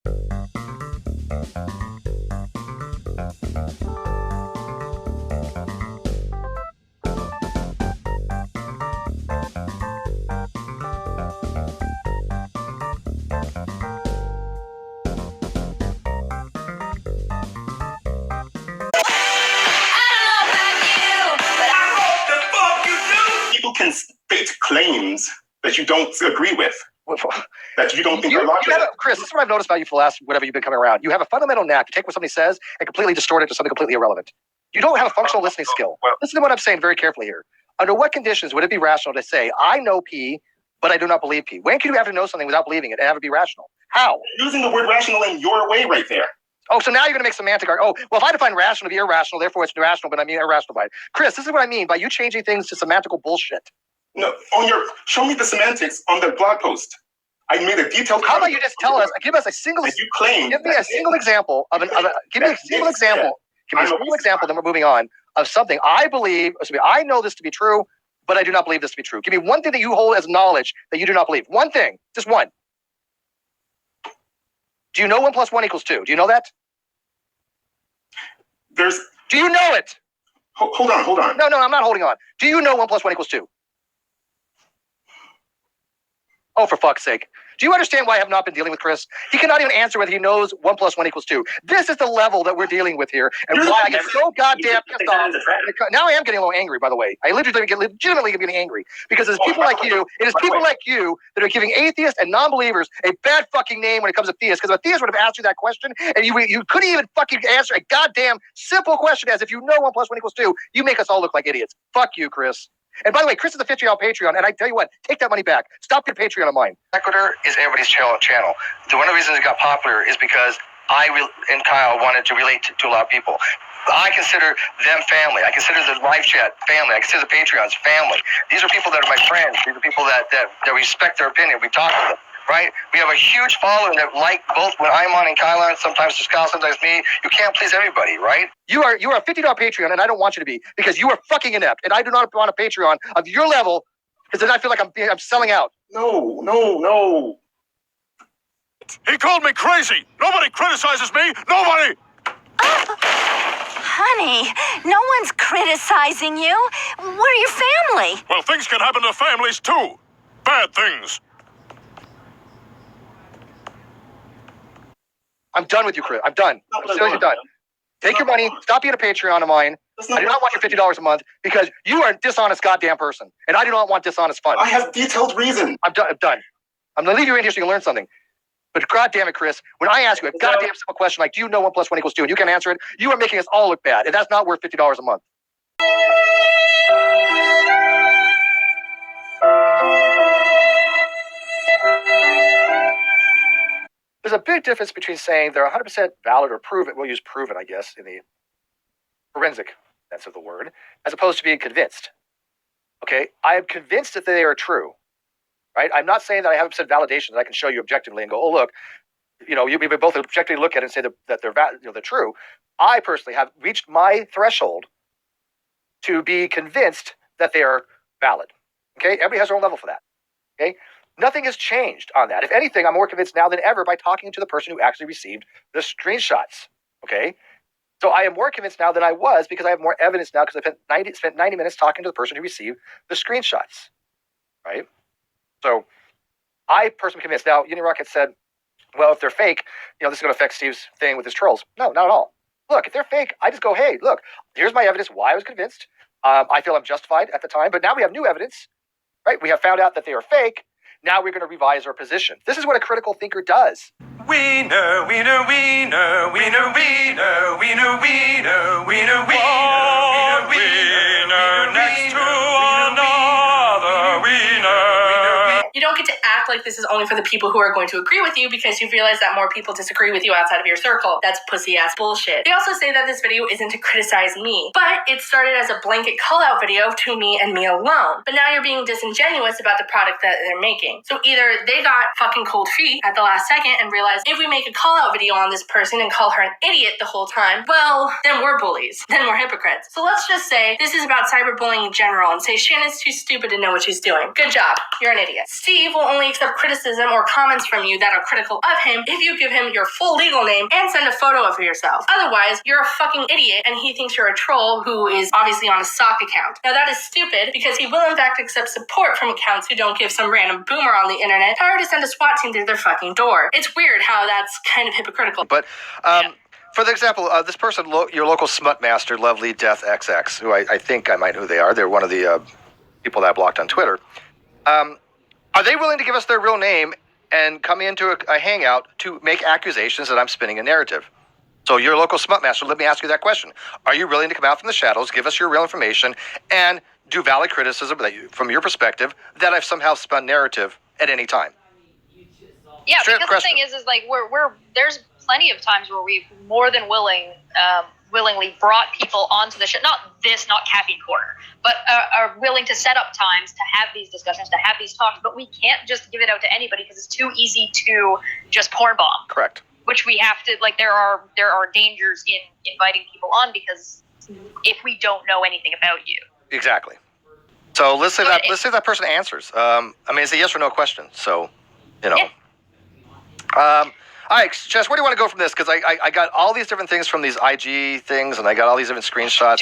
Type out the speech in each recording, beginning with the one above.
People can state claims that you don't agree with, that you don't think are logical. Chris, this is what I've noticed about you for the last whatever you've been coming around. You have a fundamental knack to take what somebody says and completely distort it to something completely irrelevant. You don't have a functional listening skill. Listen to what I'm saying very carefully here. Under what conditions would it be rational to say, I know P, but I do not believe P? When can you have to know something without believing it and have it be rational? How? You're using the word rational in your way right there. Oh, so now you're going to make semantic argument. Oh, well, if I define rational to be irrational, therefore it's irrational, but I mean irrational by it. Chris, this is what I mean by you changing things to semantical bullshit. No, show me the semantics on the blog post. I made a detailed. How about you just tell us? Give us a single. You claim. Give me a single example of give me a single example. Give me a single example. Then we're moving on of something I believe. I know this to be true, but I do not believe this to be true. Give me one thing that you hold as knowledge that you do not believe. One thing, just one. Do you know 1 + 1 = 2? Do you know that? Do you know it? Hold on. No, I'm not holding on. Do you know 1 + 1 = 2? Oh, for fuck's sake. Do you understand why I have not been dealing with Chris? He cannot even answer whether he knows 1 + 1 = 2. This is the level that we're dealing with here, and why I get so goddamn pissed off. Now I am getting a little angry, by the way. I legitimately getting angry because it's people like you. It is people like you that are giving atheists and non-believers a bad fucking name when it comes to theists. Because if a theist would have asked you that question, and you couldn't even fucking answer a goddamn simple question as if you know 1 + 1 = 2, you make us all look like idiots. Fuck you, Chris. And by the way, Chris is a $50 Patreon, and I tell you what, take that money back. Stop your Patreon of mine. Sequitur is everybody's channel. One of the reasons it got popular is because and Kyle wanted to relate to a lot of people. I consider them family. I consider the live chat family. I consider the Patreons family. These are people that are my friends. These are people that respect their opinion. We talk to them. Right? We have a huge following that like both when I'm on and Kyle on, sometimes just Kyle, sometimes me. You can't please everybody, right? You are a $50 Patreon, and I don't want you to be because you are fucking inept, and I do not want a Patreon of your level because then I feel like I'm selling out. No. He called me crazy. Nobody criticizes me. Nobody. Honey, no one's criticizing you. We're your family. Well, things can happen to families too. Bad things. I'm done with you, Chris. I'm done. I'm seriously done. Take your money. Stop being a Patreon of mine. I do not want your $50 a month because you are a dishonest goddamn person. And I do not want dishonest fun. I have detailed reason. I'm done. I'm going to leave you in here so you can learn something. But goddamn it, Chris, when I ask you a goddamn simple question like, do you know 1 + 1 = 2? And you can answer it, you are making us all look bad. And that's not worth $50 a month. There's a big difference between saying they're 100% valid or proven. We'll use proven, I guess, in the forensic sense of the word, as opposed to being convinced. Okay? I am convinced that they are true. Right? I'm not saying that I have % validation that I can show you objectively and go, oh, look, you both objectively look at it and say that they're true. I personally have reached my threshold to be convinced that they are valid. Okay? Everybody has their own level for that. Okay? Nothing has changed on that. If anything, I'm more convinced now than ever by talking to the person who actually received the screenshots. Okay? So I am more convinced now than I was because I have more evidence now because I spent 90 minutes talking to the person who received the screenshots. Right? So I personally am convinced. Now, Unirock had said, well, if they're fake, this is going to affect Steve's thing with his trolls. No, not at all. Look, if they're fake, I just go, hey, look, here's my evidence why I was convinced. I feel I'm justified at the time, but now we have new evidence. Right? We have found out that they are fake. Now we're going to revise our position. This is what a critical thinker does. Winner, winner, winner, winner, winner, winner, winner, winner, winner, winner, next to another winner. You don't get to act like this is only for the people who are going to agree with you because you realize that more people disagree with you outside of your circle. That's pussy-ass bullshit. They also say that this video isn't to criticize me, but it started as a blanket call-out video to me and me alone. But now you're being disingenuous about the product that they're making. So either they got fucking cold feet at the last second and realized if we make a call-out video on this person and call her an idiot the whole time, well, then we're bullies. Then we're hypocrites. So let's just say this is about cyberbullying in general and say Shannon's too stupid to know what she's doing. Good job. You're an idiot. Steve will only accept criticism or comments from you that are critical of him if you give him your full legal name and send a photo of yourself. Otherwise, you're a fucking idiot and he thinks you're a troll who is obviously on a sock account. Now that is stupid because he will in fact accept support from accounts who don't give some random boomer on the internet power to send a SWAT team through their fucking door. It's weird how that's kind of hypocritical. But for the example, this person, your local smut master, Lovely Death XX, who I think I might know who they are. They're one of the people that I blocked on Twitter. Are they willing to give us their real name and come into a hangout to make accusations that I'm spinning a narrative? So your local smut master, let me ask you that question. Are you willing to come out from the shadows, give us your real information, and do valid criticism that from your perspective that I've somehow spun narrative at any time? Yeah, Straight because the thing is like we're there's plenty of times where we've more than willingly brought people onto the show. Not Cappy Corner, but are willing to set up times to have these discussions, to have these talks. But we can't just give it out to anybody because it's too easy to just porn bomb. Correct. Which we have to there are dangers in inviting people on because if we don't know anything about you. Exactly. So let's say that person answers. I mean, it's a yes or no question. So, you know. Yeah. All right, Chess, where do you want to go from this? Because I got all these different things from these IG things, and I got all these different screenshots.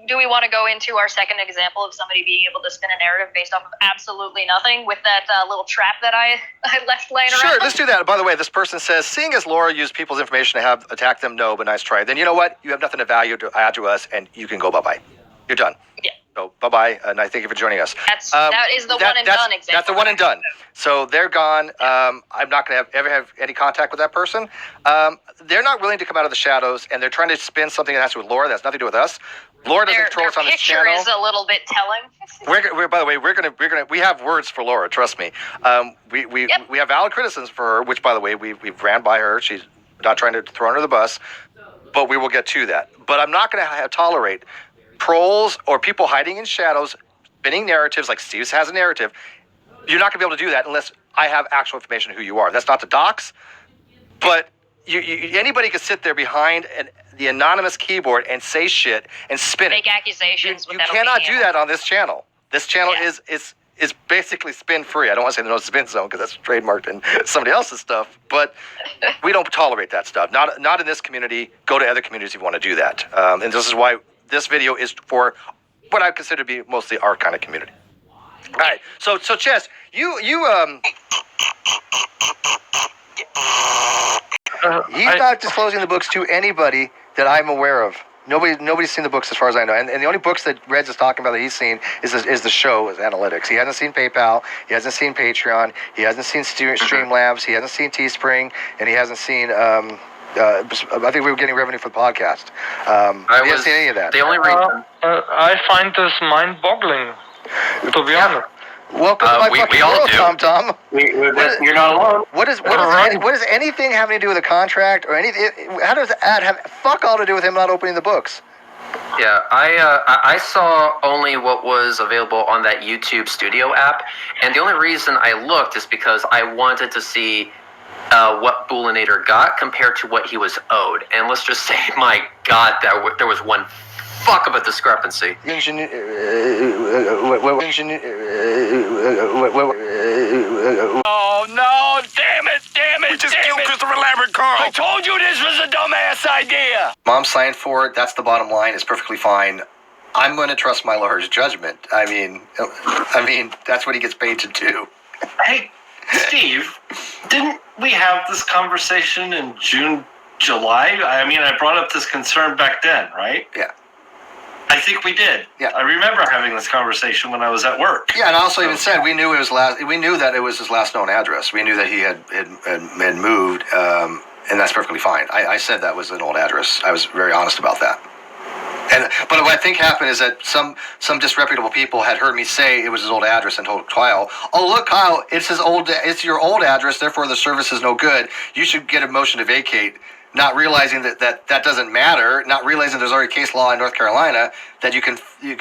Do we want to go into our second example of somebody being able to spin a narrative based off of absolutely nothing with that little trap that I left laying around? Sure, let's do that. By the way, this person says, seeing as Laura used people's information to have attacked them, no, but nice try. Then you know what? You have nothing of value to add to us, and you can go bye-bye. You're done. Yeah. So bye-bye, and I thank you for joining us. That is the one and done example. That's the one and done. So they're gone. I'm not going to ever have any contact with that person. They're not willing to come out of the shadows, and they're trying to spin something that has to do with Laura. That has nothing to do with us. Laura doesn't control us on this channel. Their picture is a little bit telling. By the way, we have words for Laura. Trust me. We have valid criticisms for her, which, by the way, we've ran by her. She's not trying to throw her under the bus, but we will get to that. But I'm not going to tolerate trolls or people hiding in shadows, spinning narratives like Steve has a narrative. You're not going to be able to do that unless I have actual information of who you are. That's not to dox, but anybody can sit there behind the anonymous keyboard and say shit and spin Make accusations. You cannot do that on this channel. This channel is basically spin free. I don't want to say the no spin zone because that's trademarked in somebody else's stuff, but we don't tolerate that stuff. Not in this community. Go to other communities if you want to do that. And this is why this video is for what I consider to be mostly our kind of community. All right. So Chess, you he's not disclosing the books to anybody that I'm aware of. Nobody's seen the books as far as I know. And the only books that Reds is talking about that he's seen is the show, is Analytics. He hasn't seen PayPal. He hasn't seen Patreon. He hasn't seen Streamlabs. He hasn't seen Teespring. And he hasn't seen... I think we were getting revenue for the podcast. We haven't seen any of that. The only reason... I find this mind-boggling, to be honest. Welcome to my fucking world, Tom. You're not alone. What does anything having to do with a contract or anything? How does the ad have fuck all to do with him not opening the books? Yeah, I saw only what was available on that YouTube Studio app, and the only reason I looked is because I wanted to see what Bullinator got compared to what he was owed. And let's just say, my God, there was one fuck of a discrepancy. Oh no, damn it! We just killed Christopher Lambert, Carl! I told you this was a dumbass idea! Mom signed for it, that's the bottom line, it's perfectly fine. I'm going to trust my lawyer's judgment. I mean, that's what he gets paid to do. Hey, Steve, didn't we have this conversation in June, July? I mean, I brought up this concern back then, right? Yeah. I think we did. Yeah. I remember having this conversation when I was at work. Yeah, and I also even said we knew that it was his last known address. We knew that he had moved, and that's perfectly fine. I said that was an old address. I was very honest about that. But what I think happened is that some disreputable people had heard me say it was his old address and told Kyle, "Oh look, Kyle, it's your old address. Therefore, the service is no good. You should get a motion to vacate." Not realizing that doesn't matter. Not realizing there's already case law in North Carolina that you can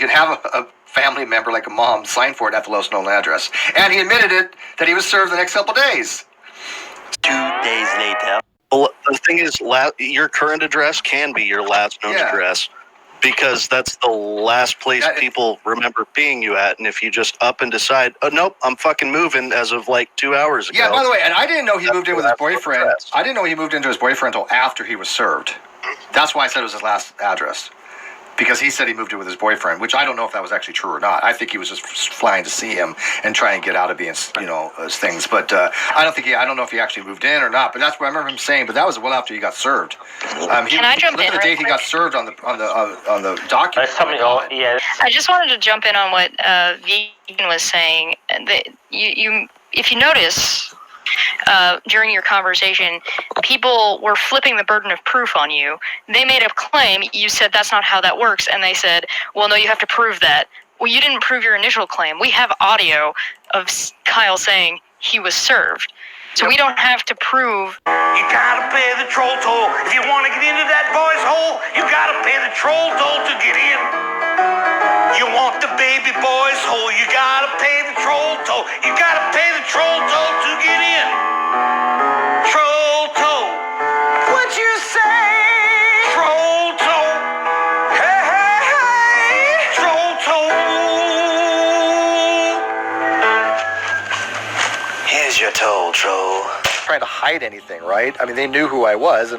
have a family member like a mom sign for it at the lowest known address. And he admitted it that he was served the next couple days. 2 days later. Well, the thing is, your current address can be your last known address. because that's the last place people remember being you at. And if you just up and decide, oh, nope, I'm fucking moving as of like 2 hours ago. Yeah, by the way, and I didn't know he moved in with his boyfriend. I didn't know he moved into his boyfriend until after he was served. That's why I said it was his last address. Because he said he moved in with his boyfriend, which I don't know if that was actually true or not. I think he was just flying to see him and try and get out of being, as things. But I don't know if he actually moved in or not. But that's what I remember him saying. But that was well after he got served. Can I jump in? Look at the date he got served on the document. I just wanted to jump in on what Vegan was saying. That if you notice, during your conversation, people were flipping the burden of proof on you. They made a claim. You said that's not how that works, and they said, "Well, no, you have to prove that." Well, you didn't prove your initial claim. We have audio of Kyle saying he was served, so we don't have to prove. You gotta pay the troll toll. If you want to get into that boy's hole, you gotta pay the troll toll to get in. You want the baby boy's hole, you gotta pay the troll toll. You gotta pay the troll toll to get in. Troll toll. What you say? Troll toll. Hey, hey, hey. Troll toll. Here's your toll, troll. Trying to hide anything, right? I mean, they knew who I was,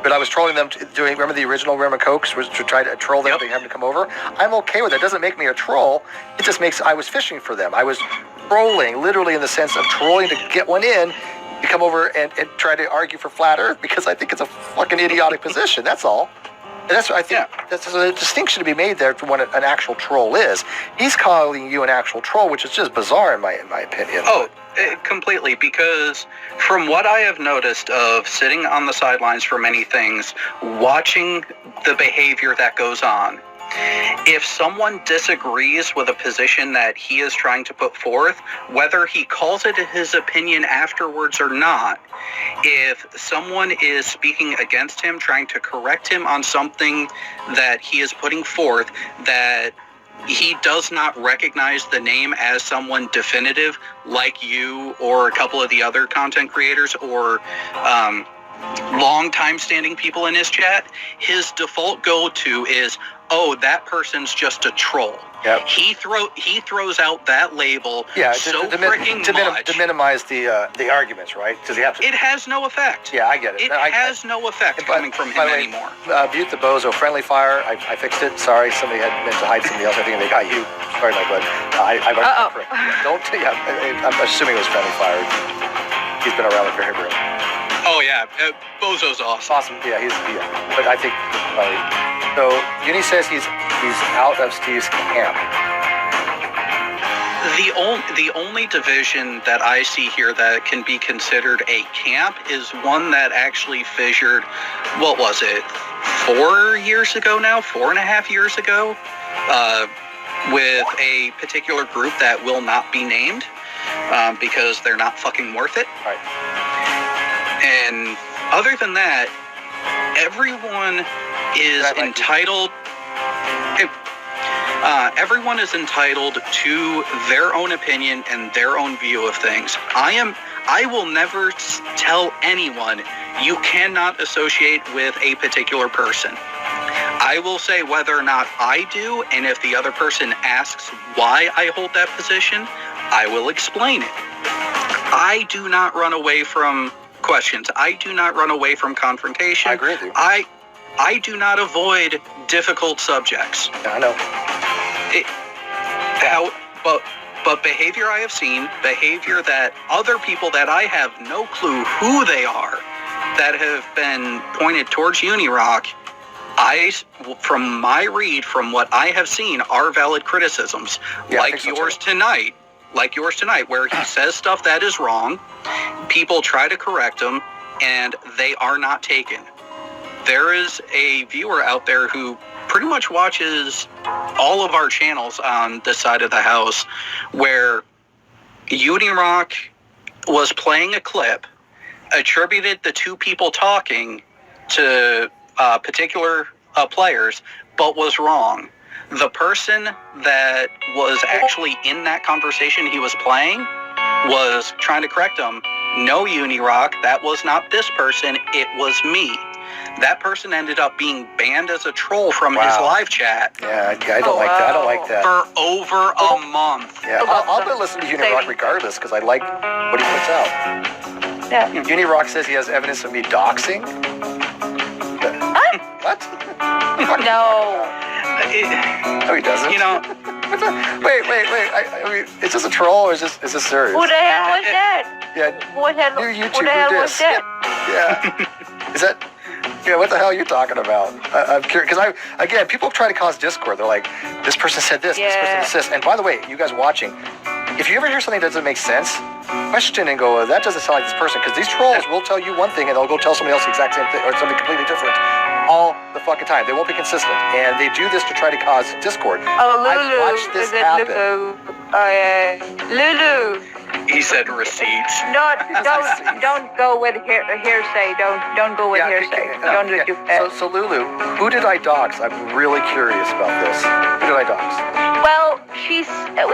but I was trolling them doing. Remember the original Rim of Cokes was to try to troll them, having to come over. I'm okay with it. It doesn't make me a troll. It just makes I was fishing for them. I was trolling, literally in the sense of trolling to get one in, to come over and try to argue for flat Earth because I think it's a fucking idiotic position. That's all. And that's what I think. That's a distinction to be made there from what an actual troll is. He's calling you an actual troll, which is just bizarre in my opinion. Oh, completely, because from what I have noticed of sitting on the sidelines for many things, watching the behavior that goes on, if someone disagrees with a position that he is trying to put forth, whether he calls it his opinion afterwards or not, if someone is speaking against him, trying to correct him on something that he is putting forth that he does not recognize the name as someone definitive like you or a couple of the other content creators or long time standing people in his chat, his default go-to is, oh, that person's just a troll. Yep. He throws out that label to minimize the arguments, right? Because it has no effect. Yeah, I get it. It has no effect coming from him anymore. Mute the bozo. Friendly fire. I fixed it. Sorry, somebody had meant to hide somebody else. I think they got you. Sorry, my bud. I've already corrected. Don't. Yeah, I'm assuming it was friendly fire. He's been around with your hair. Oh yeah, Bozo's awesome. Yeah, but I think. So Uni says he's out of Steve's camp. The only division that I see here that can be considered a camp is one that actually fissured. What was it? 4 years ago now? 4.5 years ago, with a particular group that will not be named because they're not fucking worth it. Right. And other than that, everyone is entitled. Everyone is entitled to their own opinion and their own view of things. I will never tell anyone you cannot associate with a particular person. I will say whether or not I do, and if the other person asks why I hold that position, I will explain it. I do not run away from questions. I do not run away from confrontation. I agree with you. I do not avoid difficult subjects. Yeah, I know. But behavior I have seen, behavior that other people that I have no clue who they are, that have been pointed towards Unirock, from my read, from what I have seen, are valid criticisms. Yeah, like yours tonight. Like yours tonight, where he says stuff that is wrong, people try to correct him, and they are not taken. There is a viewer out there who pretty much watches all of our channels on this side of the house, where Unirock was playing a clip, attributed the two people talking to particular players, but was wrong. The person that was actually in that conversation he was playing was trying to correct him. No, Unirock, that was not this person, it was me. That person ended up being banned as a troll from his live chat. Yeah, I don't like that. I don't like that. For over a month. Yeah, I'll go listen to Unirock regardless because I like what he puts out. Yeah. Unirock says he has evidence of me doxing. What? No. No, he doesn't. You know. Wait. I mean, is this a troll or is this serious? Who the hell was that? Yeah. What the hell, New YouTube, who the hell who was dis? that? Yeah. Is that? Yeah. What the hell are you talking about? I'm curious because again, people try to cause discord. They're like, this person said this, this person said this. And by the way, you guys watching, if you ever hear something that doesn't make sense, question and go, that doesn't sound like this person. Because these trolls will tell you one thing and they'll go tell somebody else the exact same thing or something completely different all the fucking time. They won't be consistent. And they do this to try to cause discord. Oh, Lulu. I've watched this happen. Lulu. Oh, yeah. Lulu. He said receipts. Don't go with hearsay. Don't go with hearsay. Don't do that. So Lulu, who did I dox? I'm really curious about this. Who did I dox? Well,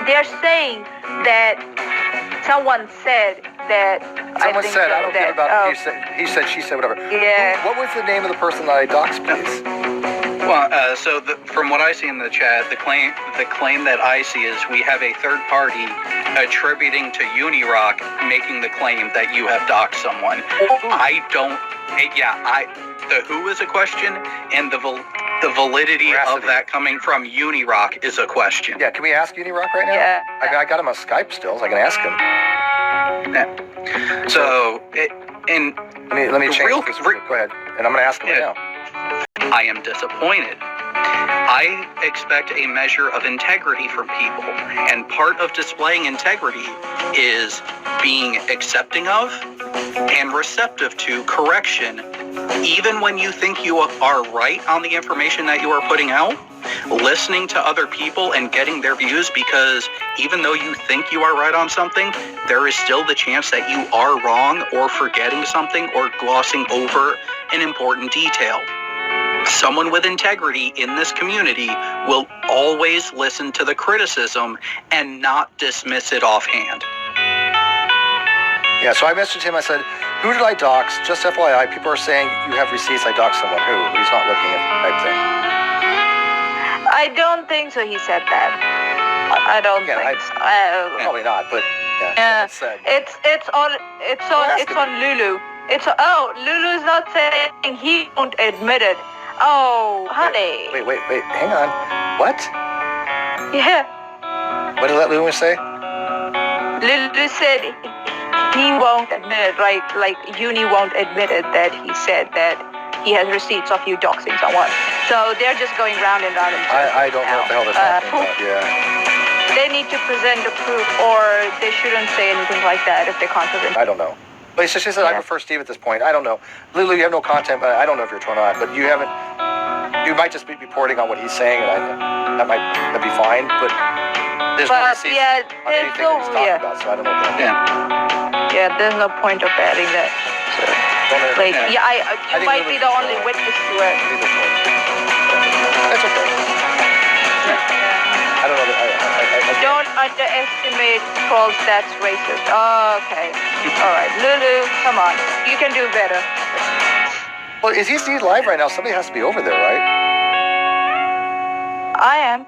they're saying that someone said that. Someone said, I don't care about oh. he said, she said, whatever. Yeah. What was the name of the person that I doxed, please? Well, from what I see in the chat, the claim that I see is we have a third party attributing to Unirock making the claim that you have doxed someone. The who is a question, and the validity of that coming from Unirock is a question. Yeah, can we ask Unirock right now? Yeah. I mean, I got him on Skype still, so I can ask him. Yeah. So, let me change this. Go ahead, and I'm going to ask him right now. I am disappointed. I expect a measure of integrity from people, and part of displaying integrity is being accepting of and receptive to correction, even when you think you are right on the information that you are putting out, listening to other people and getting their views, because even though you think you are right on something, there is still the chance that you are wrong or forgetting something or glossing over an important detail. Someone with integrity in this community will always listen to the criticism and not dismiss it offhand. Yeah, so I messaged him. I said, who did I dox? Just FYI, people are saying you have receipts. I doxed someone. Who? He's not looking at type thing. I don't think so. He said that. I don't think so. Probably not, but yeah. It's on Lulu. Lulu's not saying he won't admit it. Oh, honey. Wait. Hang on. What? Yeah. What did Lulu say? Lulu said he won't admit it, right? Like Uni won't admit it that he said that he has receipts of you doxing someone. So they're just going round and round. I don't know what the hell they're talking about. Yeah. They need to present the proof, or they shouldn't say anything like that if they can't present. I don't know. But she said I prefer Steve at this point. I don't know. Lulu, you have no content, but I don't know if you're trolling or not. But you haven't. You might just be reporting on what he's saying, and that might be fine. But there's no receipts on anything that he's talking about, so I don't know what that Yeah, there's no point of adding that. So, you might be the only witness to it. That's okay. I don't know. Don't underestimate trolls. That's racist. Okay. All right, Lulu, come on. You can do better. Well, is he live right now? Somebody has to be over there, right? I am.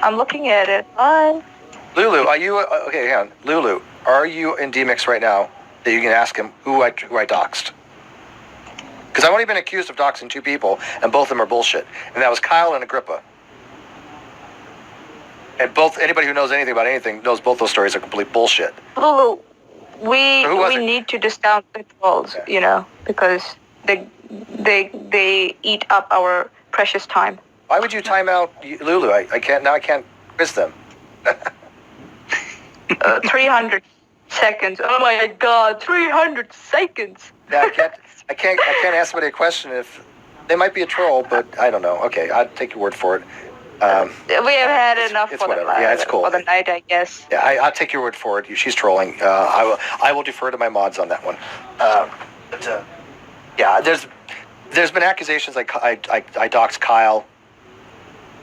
I'm looking at it. Hi. Lulu, are you okay? Hang on, Lulu, are you in DMix right now? That you can ask him who I doxed. Because I've only been accused of doxing 2 people, and both of them are bullshit. And that was Kyle and Agrippa. And anybody who knows anything about anything knows both those stories are complete bullshit. Lulu, we need to discount the trolls, because they eat up our precious time. Why would you time out Lulu? I can't quiz them. 300 seconds. Oh my God, 300 seconds. Yeah, I can't ask somebody a question if they might be a troll, but I don't know. Okay, I'll take your word for it. We have had enough for the night. Yeah, it's cool. For the night, I guess. Yeah, I'll take your word for it. She's trolling. I will defer to my mods on that one. There's been accusations like I doxed Kyle.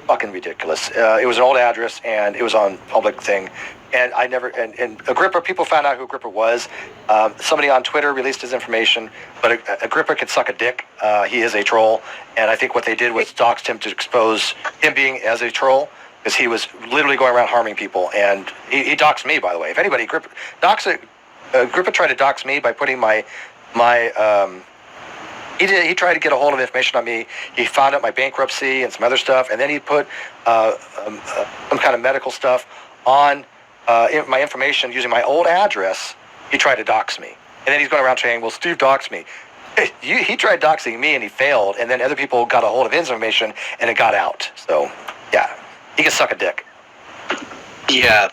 Fucking ridiculous. It was an old address and it was on public thing. And I never, and Agrippa, people found out who Agrippa was. Somebody on Twitter released his information, but Agrippa could suck a dick. He is a troll. And I think what they did was doxed him to expose him being as a troll, because he was literally going around harming people. And he doxed me, by the way. If anybody, Agrippa tried to dox me by putting he tried to get a hold of information on me. He found out my bankruptcy and some other stuff, and then he put some kind of medical stuff on my information using my old address. He tried to dox me. And then he's going around saying, well, Steve doxed me. He tried doxing me and he failed, and then other people got a hold of his information and it got out. So, yeah, he can suck a dick. Yeah,